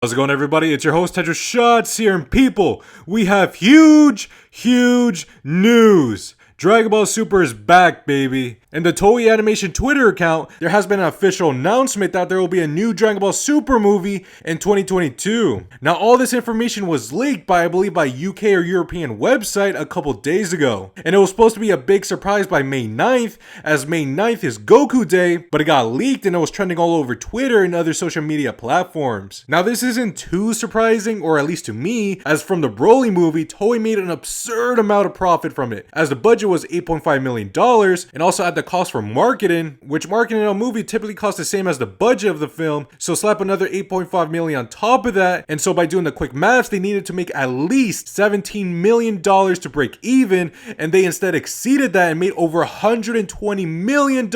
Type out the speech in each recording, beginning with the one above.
How's it going, everybody? It's your host Tetris Shots here, and people, we have huge news. Dragon Ball Super is back, baby. In the Toei Animation Twitter account, there has been an official announcement that there will be a new Dragon Ball Super movie in 2022. Now, all this information was leaked by, I believe, by UK or European website a couple days ago. And it was supposed to be a big surprise by May 9th, as May 9th is Goku Day, but it got leaked and it was trending all over Twitter and other social media platforms. Now, this isn't too surprising, or at least to me, as from the Broly movie, Toei made an absurd amount of profit from it, as the budget was $8.5 million, and also at the cost for marketing, which marketing a movie typically costs the same as the budget of the film, so slap another $8.5 million on top of that, and so by doing the quick maths, they needed to make at least $17 million to break even, and they instead exceeded that and made over $120 million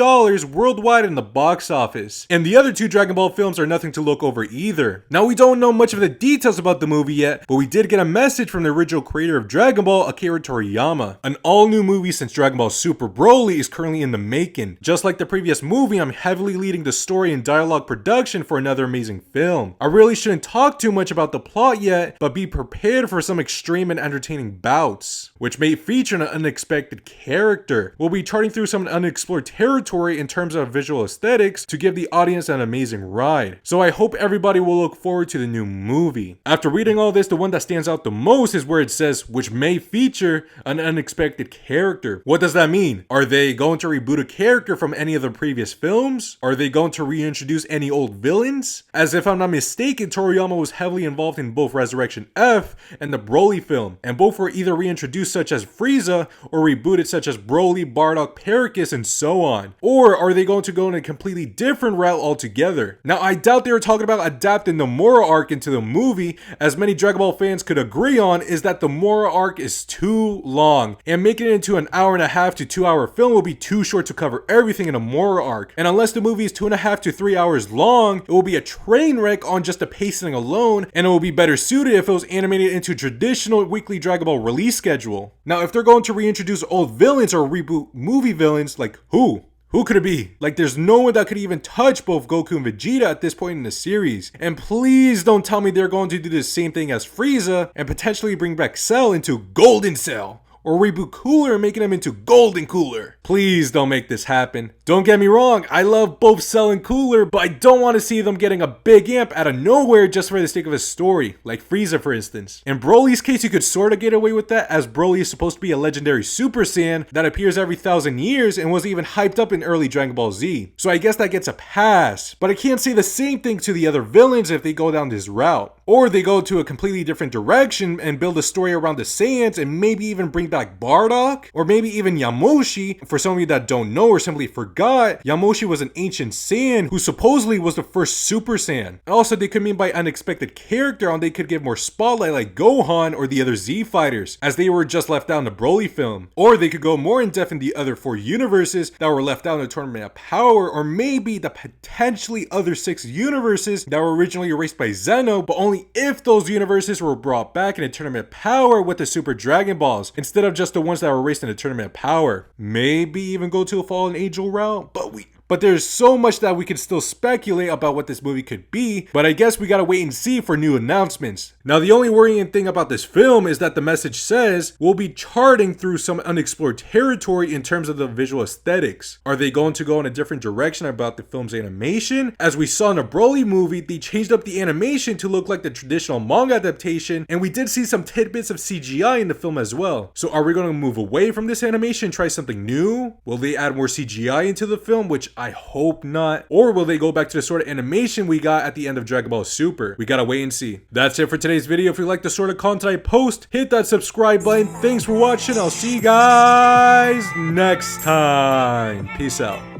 worldwide in the box office. And the other two Dragon Ball films are nothing to look over either. Now, we don't know much of the details about the movie yet, but we did get a message from the original creator of Dragon Ball, Akira Toriyama. An all-new movie since Dragon Ball Super Broly is currently in the making. Just like the previous movie, I'm heavily leading the story and dialogue production for another amazing film. I really shouldn't talk too much about the plot yet, but be prepared for some extreme and entertaining bouts, which may feature an unexpected character. We'll be charting through some unexplored territory in terms of visual aesthetics to give the audience an amazing ride. So I hope everybody will look forward to the new movie. After reading all this, the one that stands out the most is where it says, which may feature an unexpected character. What does that mean? Are they going to reboot a character from any of the previous films? Are they going to reintroduce any old villains? As if I'm not mistaken, Toriyama was heavily involved in both Resurrection F and the Broly film, and both were either reintroduced such as Frieza or rebooted such as Broly, Bardock, Paragus, and so on. Or are they going to go in a completely different route altogether? Now, I doubt they were talking about adapting the Mora arc into the movie, as many Dragon Ball fans could agree on is that the Mora arc is too long, and making it into an hour and a half to 2 hour film will be too short to cover everything in a Mora arc. And unless the movie is 2.5 to 3 hours long, it will be a train wreck on just the pacing alone, and it will be better suited if it was animated into a traditional weekly Dragon Ball release schedule. Now, if they're going to reintroduce old villains or reboot movie villains, like who? Who could it be? Like, there's no one that could even touch both Goku and Vegeta at this point in the series. And please don't tell me they're going to do the same thing as Frieza and potentially bring back Cell into Golden Cell, or reboot Cooler and making him into Golden Cooler. Please don't make this happen. Don't get me wrong, I love both Cell and Cooler, but I don't want to see them getting a big amp out of nowhere just for the sake of a story, like Frieza for instance. In Broly's case, you could sort of get away with that, as Broly is supposed to be a legendary Super Saiyan that appears every 1,000 years and was even hyped up in early Dragon Ball Z. So I guess that gets a pass, but I can't say the same thing to the other villains if they go down this route. Or they go to a completely different direction and build a story around the Saiyans and maybe even bring back Bardock, or maybe even Yamoshi. For some of you that don't know or simply forgot, Yamoshi was an ancient Saiyan who supposedly was the first Super Saiyan. Also, they could mean by unexpected character on they could give more spotlight like Gohan or the other Z fighters, as they were just left out in the Broly film. Or they could go more in depth in the other 4 universes that were left out in the Tournament of Power, or maybe the potentially other 6 universes that were originally erased by Zeno, but only if those universes were brought back in a Tournament of Power with the Super Dragon Balls, instead of just the ones that were erased in the Tournament of Power. Maybe even go to a Fallen Angel route, but there's so much that we can still speculate about what this movie could be, but I guess we gotta wait and see for new announcements. Now, the only worrying thing about this film is that the message says we'll be charting through some unexplored territory in terms of the visual aesthetics. Are they going to go in a different direction about the film's animation? As we saw in the Broly movie, they changed up the animation to look like the traditional manga adaptation, and we did see some tidbits of CGI in the film as well. So are we going to move away from this animation and try something new? Will they add more CGI into the film, which I hope not? Or will they go back to the sort of animation we got at the end of Dragon Ball Super? We gotta wait and see. That's it for today's video. If you like the sort of content I post, hit that subscribe button. Thanks for watching. I'll see you guys next time. Peace out.